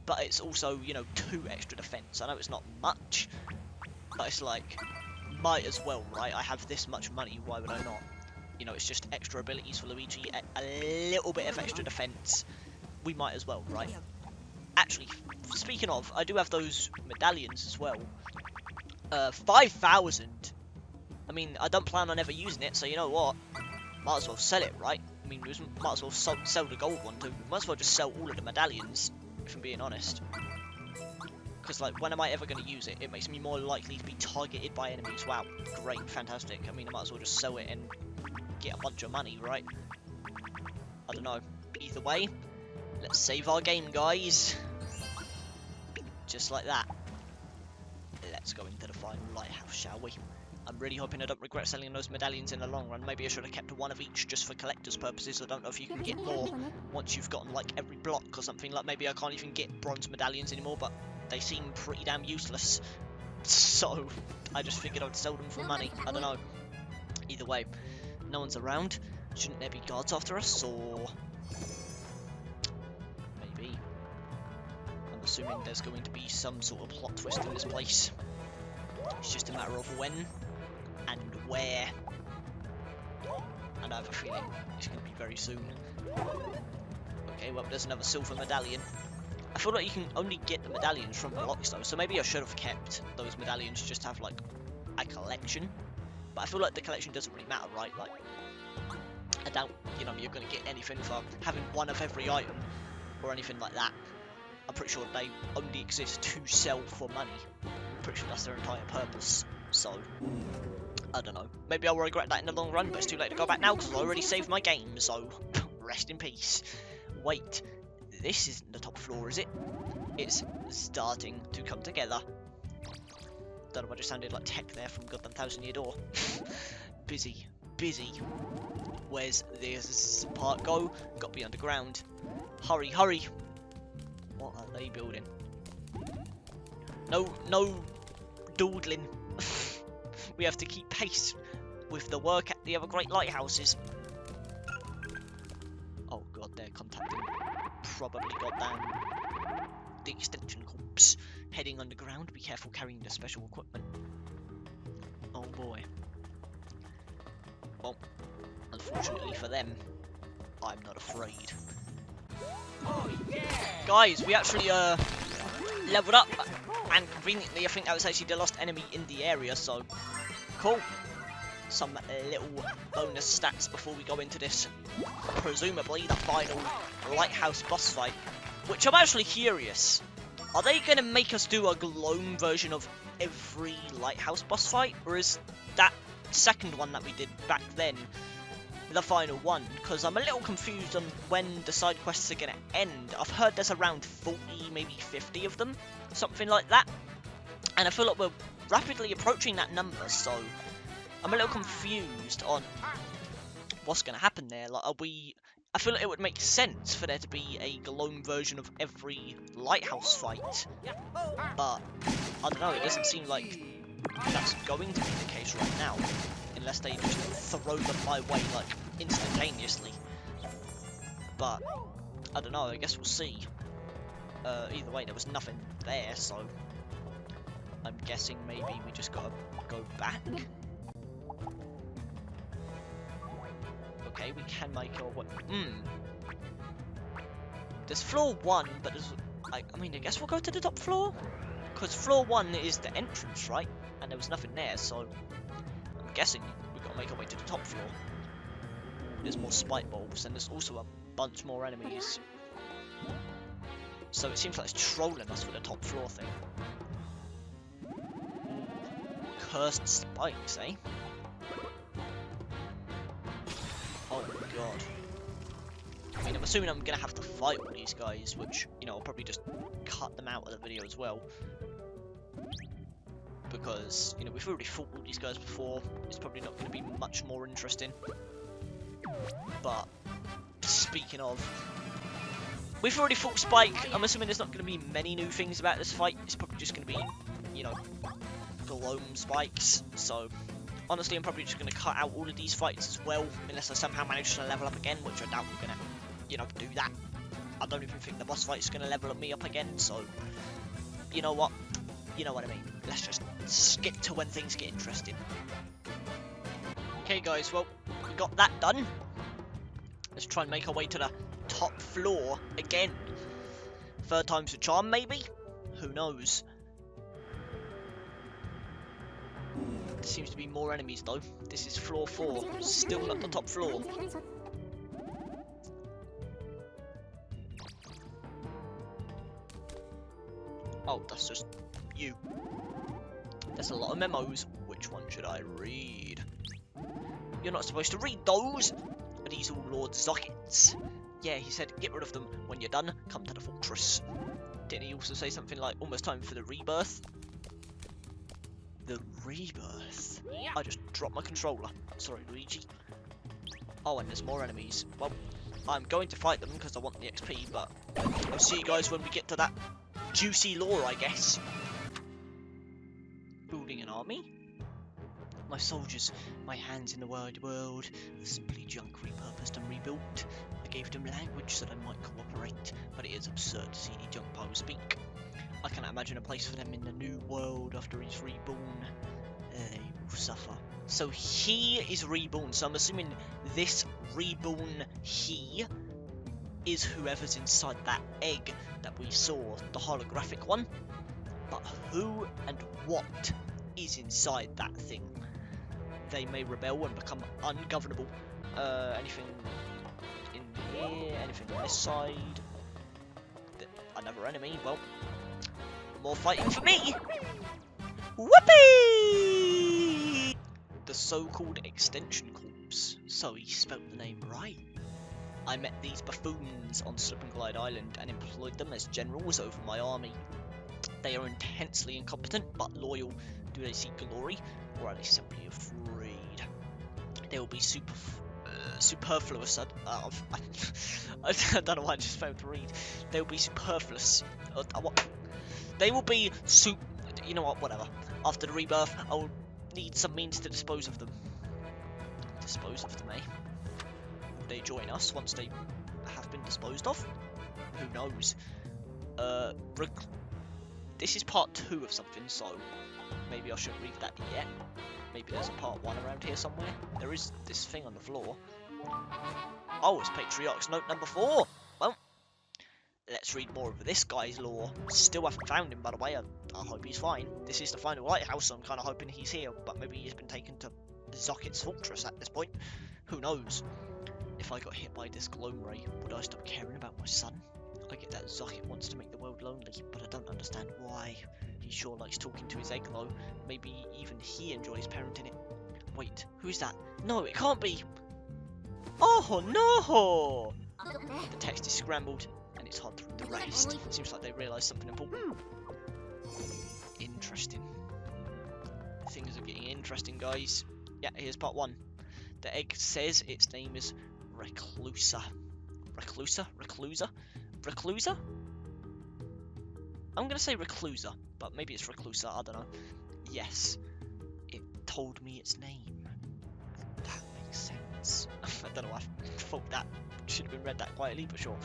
S1: but it's also, you know, 2 extra defense. I know it's not much, but it's like, might as well, right? I have this much money, why would I not? You know, it's just extra abilities for Luigi, a little bit of extra defense. We might as well, right? Actually, speaking of, I do have those medallions as well. 5,000. I mean, I don't plan on ever using it, so you know what? Might as well sell it, right? I mean, we might as well sell the gold one too. We might as well just sell all of the medallions, if I'm being honest. Because, like, when am I ever going to use it? It makes me more likely to be targeted by enemies. Wow, great, fantastic. I mean, I might as well just sell it and get a bunch of money, right? I don't know. Either way, let's save our game, guys. Just like that. Let's go into the final lighthouse, shall we? I'm really hoping I don't regret selling those medallions in the long run. Maybe I should have kept one of each just for collector's purposes. I don't know if you can get more once you've gotten, like, every block or something. Like, maybe I can't even get bronze medallions anymore, but they seem pretty damn useless. So, I just figured I'd sell them for money. I don't know. Either way, no one's around. Shouldn't there be guards after us, or... maybe. I'm assuming there's going to be some sort of plot twist in this place. It's just a matter of when and where. And I have a feeling it's going to be very soon. Okay, well, there's another silver medallion. I feel like you can only get the medallions from blocks though, so maybe I should have kept those medallions just to have, like, a collection. But I feel like the collection doesn't really matter, right? Like, I doubt, you know, you're going to get anything for having one of every item or anything like that. I'm pretty sure they only exist to sell for money. I'm pretty sure that's their entire purpose. So, I don't know. Maybe I'll regret that in the long run, but it's too late to go back now because I already saved my game, so rest in peace. Wait, this isn't the top floor, is it? It's starting to come together. Don't know, I just sounded like tech there from Goddamn Thousand Year Door. Busy, busy. Where's this part go? Got to be underground. Hurry, hurry. What are they building? No dawdling. We have to keep pace with the work at the other great lighthouses. Oh god, they're contacting probably goddamn the extension corps. Heading underground, be careful carrying the special equipment. Oh boy. Well, unfortunately for them, I'm not afraid.
S2: Oh yeah!
S1: Guys, we actually leveled up, and conveniently I think that was actually the last enemy in the area, so cool. Some little bonus stats before we go into this, presumably the final lighthouse boss fight, which I'm actually curious. Are they going to make us do a Gloam version of every lighthouse boss fight, or is that second one that we did back then the final one? Because I'm a little confused on when the side quests are going to end. I've heard there's around 40, maybe 50 of them, something like that, and I feel like we're rapidly approaching that number, so I'm a little confused on what's going to happen there. Like, I feel like it would make sense for there to be a Gloam version of every lighthouse fight, but I don't know, it doesn't seem like that's going to be the case right now, unless they just throw them my way, like, instantaneously. But I don't know, I guess we'll see. Either way, there was nothing there, so I'm guessing maybe we just gotta go back. Okay, we can make our way. There's floor 1, but there's... I mean, I guess we'll go to the top floor? Because floor 1 is the entrance, right? And there was nothing there, so I'm guessing we've got to make our way to the top floor. There's more spike bulbs, and there's also a bunch more enemies. So it seems like it's trolling us for the top floor thing. Cursed spikes, eh? Oh my god. I mean, I'm assuming I'm gonna have to fight all these guys, which, you know, I'll probably just cut them out of the video as well. Because, you know, we've already fought all these guys before. It's probably not gonna be much more interesting. But, speaking of, we've already fought Spike. I'm assuming there's not gonna be many new things about this fight. It's probably just gonna be, you know, Gloam spikes. So, honestly, I'm probably just going to cut out all of these fights as well, unless I somehow manage to level up again, which I doubt we're going to you know, do that. I don't even think the boss fight is going to level me up again, so, you know what? You know what I mean. Let's just skip to when things get interesting. Okay, guys, well, we got that done. Let's try and make our way to the top floor again. Third time's a charm, maybe? Who knows? There seems to be more enemies, though. This is floor 4, still not the top floor. Oh, that's just you. There's a lot of memos. Which one should I read? You're not supposed to read those! Are these all Lord Zokkets? Yeah, he said, get rid of them. When you're done, come to the fortress. Didn't he also say something like, almost time for the rebirth? The rebirth?
S2: Yeah.
S1: I just dropped my controller. Sorry, Luigi. Oh, and there's more enemies. Well, I'm going to fight them because I want the XP, but I'll see you guys when we get to that juicy lore, I guess. Building an army? My soldiers, my hands in the wide world, simply junk repurposed and rebuilt. I gave them language so they might cooperate, but it is absurd to see the junk piles speak. I cannot imagine a place for them in the new world after he's reborn. They will suffer. So he is reborn, so I'm assuming this reborn he is whoever's inside that egg that we saw, the holographic one. But who and what is inside that thing? They may rebel and become ungovernable. Anything in here? Anything on this side? Another enemy. Well, more fighting for me! Whoopee! The so-called Extension Corps. So he spelt the name right. I met these buffoons on Slip and Glide Island and employed them as generals over my army. They are intensely incompetent but loyal. Do they seek glory, or are they simply afraid? They will be superfluous. I don't know why I just failed to read. They will be superfluous. What? They will be you know what? Whatever. After the rebirth, I will need some means to dispose of them. Dispose of them, eh? Will they join us once they have been disposed of? Who knows? This is part 2 of something, so maybe I shouldn't read that yet. Maybe there's a part 1 around here somewhere. There is this thing on the floor. Oh, it's Patriarch's note number 4. Well, let's read more of this guy's lore. Still haven't found him, by the way. I hope he's fine. This is the final lighthouse, so I'm kind of hoping he's here, but maybe he's been taken to Zokket's fortress at this point. Who knows? If I got hit by this gloam ray, would I stop caring about my son? I get that Zokket wants to make the world lonely, but I don't understand why. He sure likes talking to his egg though. Maybe even he enjoys parenting it. Wait, who's that? No, it can't be! Oh no! The text is scrambled, and it's hard to read the rest. Seems like they realised something important. Interesting. Things are getting interesting, guys. Yeah, here's part 1. The egg says its name is Reclusa. Reclusa? Reclusa? Reclusa? I'm gonna say Reclusa, but maybe it's Reclusa, I don't know. Yes, it told me its name. That makes sense. I don't know, I thought that should have been read that quietly, but sure.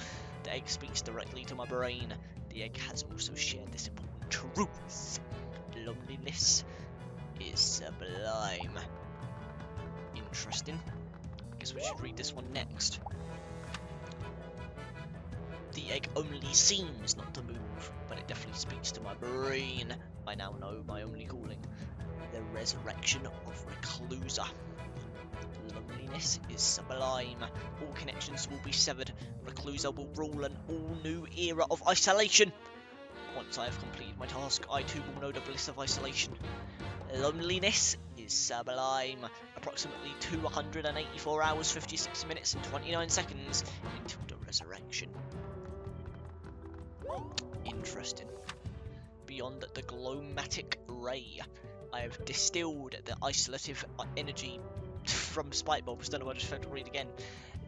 S1: The egg speaks directly to my brain. The egg has also shared this important truth. Loneliness is sublime. Interesting. Guess we should read this one next. The egg only seems not to move, but it definitely speaks to my brain. I now know my only calling. The resurrection of Reclusa. Loneliness is sublime. All connections will be severed. Reclusa will rule an all-new era of isolation. Once I have completed my task, I too will know the bliss of isolation. Loneliness is sublime. Approximately 284 hours, 56 minutes and 29 seconds until the resurrection. Interesting. Beyond the glomatic ray, I have distilled the isolative energy from spike bulbs. Don't know what I just failed to read again.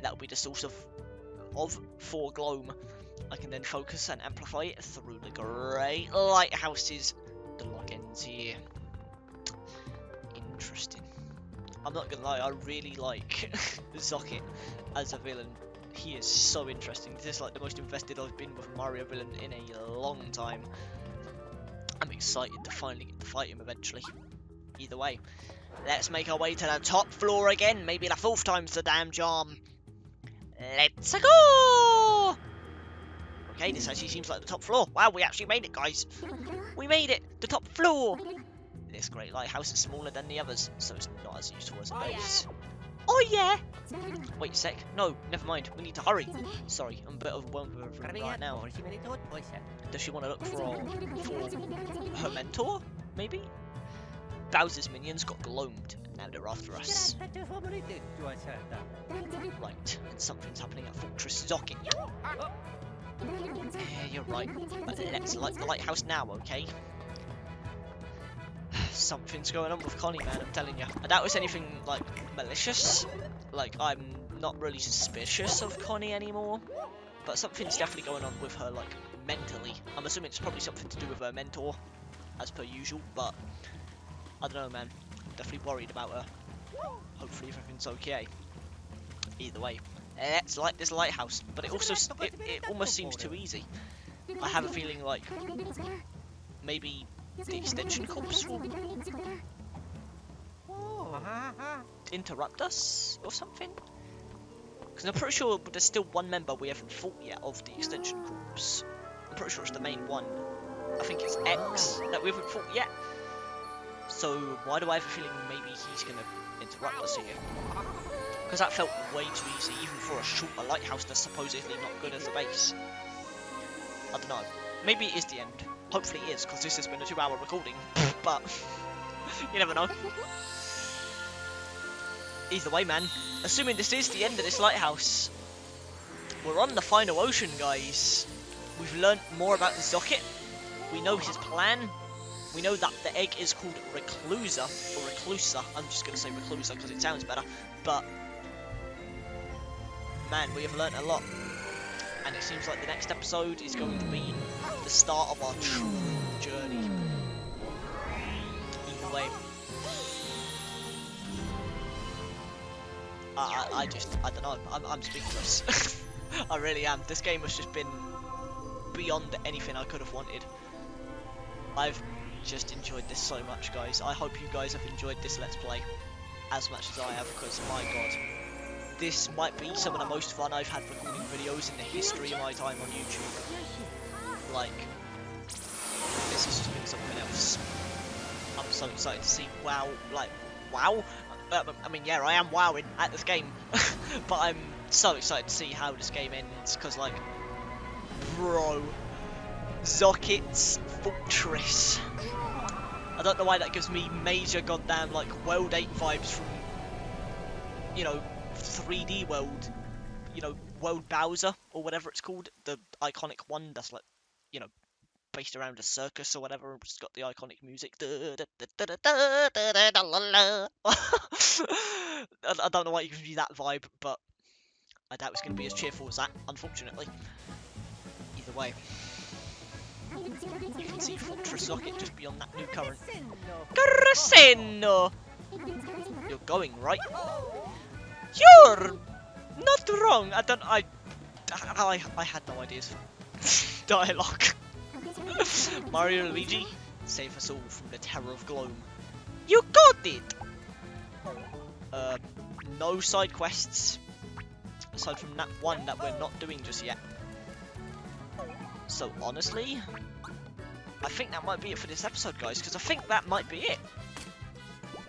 S1: That will be the source of for gloam. I can then focus and amplify it through the great lighthouses. The log ends here. Interesting. I'm not gonna lie, I really like Zokket as a villain. He is so interesting. This is like the most invested I've been with a Mario villain in a long time. I'm excited to finally get to fight him eventually. Either way, let's make our way to the top floor again. Maybe the 4th time's the damn charm. Let's go! Okay, this actually seems like the top floor. Wow, we actually made it, guys. We made it! The top floor! This great lighthouse is smaller than the others, so it's not as useful as a base. Oh yeah! Wait a sec. No, never mind. We need to hurry. Sorry, I'm a bit overwhelmed with everything right now. Does she want to look for her mentor? Maybe? Bowser's minions got gloamed, and now they're after us. Right, and something's happening at Fortress Zokket. Yeah, you're right. But let's light the lighthouse now, okay? Something's going on with Connie, man, I'm telling you. I doubt it's anything, like, malicious. Like, I'm not really suspicious of Connie anymore. But something's definitely going on with her, like, mentally. I'm assuming it's probably something to do with her mentor, as per usual, but I don't know, man. I'm definitely worried about her. Hopefully everything's okay. Either way, let's light this lighthouse. But it also, it almost seems too easy. I have a feeling like maybe the extension corps will interrupt us or something. Because I'm pretty sure there's still one member we haven't fought yet of the extension corps. I'm pretty sure it's the main one. I think it's X that we haven't fought yet. So why do I have a feeling maybe he's going to interrupt us here? Because that felt way too easy, even for a lighthouse that's supposedly not good as a base. I don't know. Maybe it is the end. Hopefully it is, because this has been a 2-hour recording. But you never know. Either way, man. Assuming this is the end of this lighthouse, we're on the final ocean, guys. We've learnt more about the Zokket. We know his plan. We know that the egg is called Reclusa, or Reclusa. I'm just going to say Reclusa because it sounds better. But, man, we have learnt a lot. And it seems like the next episode is going to be the start of our true journey. Either way. I don't know. I'm speechless. I really am. This game has just been beyond anything I could have wanted. I've just enjoyed this so much, guys. I hope you guys have enjoyed this Let's Play as much as I have, because my god, this might be some of the most fun I've had recording videos in the history of my time on YouTube. Like, this has just been something else. I'm so excited to see wow. I mean, yeah, I am wowing at this game, but I'm so excited to see how this game ends, because, like, bro, Zokket's Fortress. I don't know why that gives me major goddamn, like, World 8 vibes from, you know, 3D World, you know, World Bowser, or whatever it's called, the iconic one that's, like, you know, based around a circus or whatever. It's got the iconic music. I don't know why you gives me that vibe, but I doubt it's going to be as cheerful as that, unfortunately. Either way, you can see Fortress Zokket just beyond that new current. Crescendo! You're going, right? You're not wrong. I had no ideas for dialogue. Mario Luigi, save us all from the terror of gloom. You got it! No side quests, aside from that one that we're not doing just yet. So honestly, I think that might be it for this episode, guys, because I think that might be it.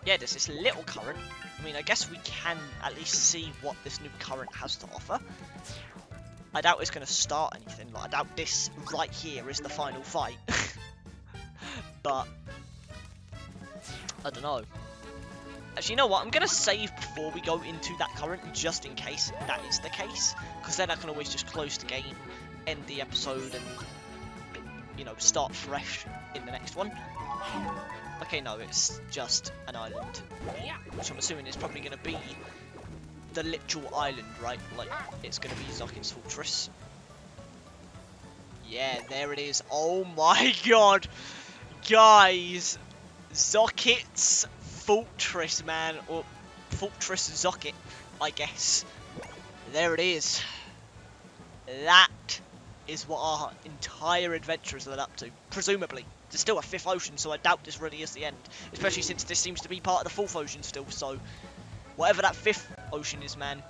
S1: Yeah, there's this little current. I mean, I guess we can at least see what this new current has to offer. I doubt it's going to start anything. Like, I doubt this right here is the final fight. But I don't know. Actually, you know what? I'm going to save before we go into that current, just in case that is the case. Because then I can always just close the game, end the episode, and, you know, start fresh in the next one. Okay, no, it's just an island. Which I'm assuming is probably going to be the literal island, right? Like, it's going to be Zokket's Fortress. Yeah, there it is. Oh my god! Guys! Zokket's Fortress, man. Or Fortress Zokket, I guess. There it is. That is what our entire adventure has led up to, presumably. There's still a 5th ocean, so I doubt this really is the end. Especially since this seems to be part of the 4th ocean still, so... Whatever that 5th ocean is, man.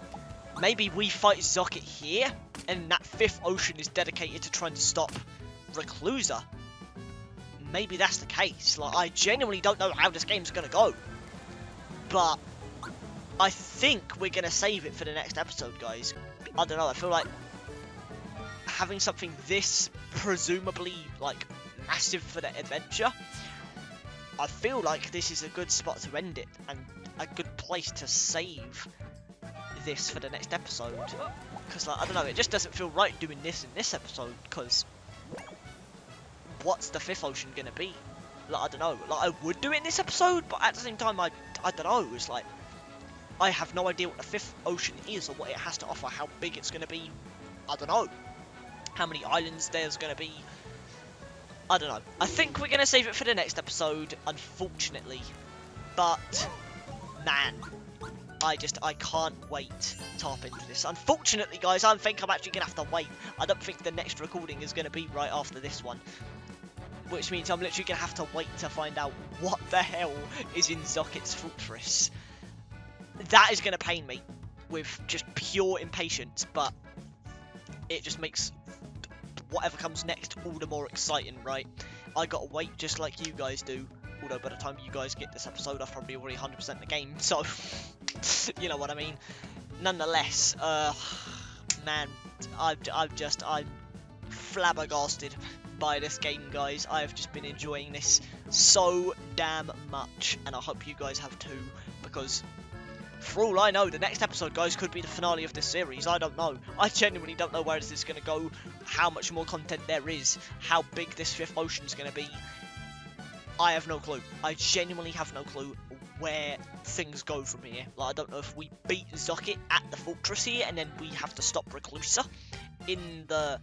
S1: Maybe we fight Zokket here, and that 5th ocean is dedicated to trying to stop Reclusa. Maybe that's the case. Like, I genuinely don't know how this game's gonna go. But I think we're gonna save it for the next episode, guys. I don't know, I feel like having something this presumably, like, massive for the adventure, I feel like this is a good spot to end it, and a good place to save this for the next episode. Because, like, I don't know, it just doesn't feel right doing this in this episode, because what's the 5th ocean gonna be? Like, I don't know, like, I would do it in this episode, but at the same time, I don't know, it's like, I have no idea what the 5th ocean is, or what it has to offer, how big it's gonna be, I don't know, how many islands there's gonna be, I don't know. I think we're gonna save it for the next episode, unfortunately, but, man, I can't wait to hop into this. Unfortunately, guys, I think I'm actually gonna have to wait. I don't think the next recording is gonna be right after this one, which means I'm literally gonna have to wait to find out what the hell is in Zokket's fortress. That is gonna pain me with just pure impatience, but it just makes whatever comes next all the more exciting, right? I gotta wait just like you guys do. Although by the time you guys get this episode, I've probably already 100% the game, so you know what I mean. Nonetheless, man, I'm flabbergasted by this game, guys. I have just been enjoying this so damn much, and I hope you guys have too, because for all I know, the next episode, guys, could be the finale of this series. I don't know. I genuinely don't know where this is going to go, how much more content there is, how big this 5th ocean is going to be. I have no clue. I genuinely have no clue where things go from here. Like, I don't know if we beat Zokket at the fortress here, and then we have to stop Reclusa in the,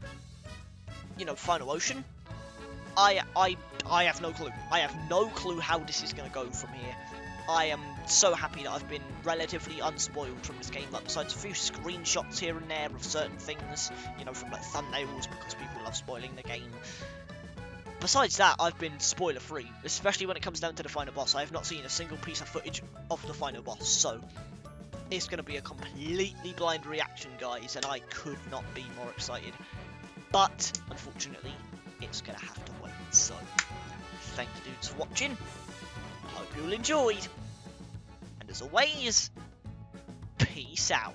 S1: you know, final ocean. I have no clue. I have no clue how this is going to go from here. I am so happy that I've been relatively unspoiled from this game, like besides a few screenshots here and there of certain things, you know, from like thumbnails, because people love spoiling the game. Besides that, I've been spoiler free, especially when it comes down to the final boss. I have not seen a single piece of footage of the final boss, so it's going to be a completely blind reaction, guys, and I could not be more excited. But, unfortunately, it's going to have to wait, so thank you dudes for watching. I hope you all enjoyed. And as always, peace out.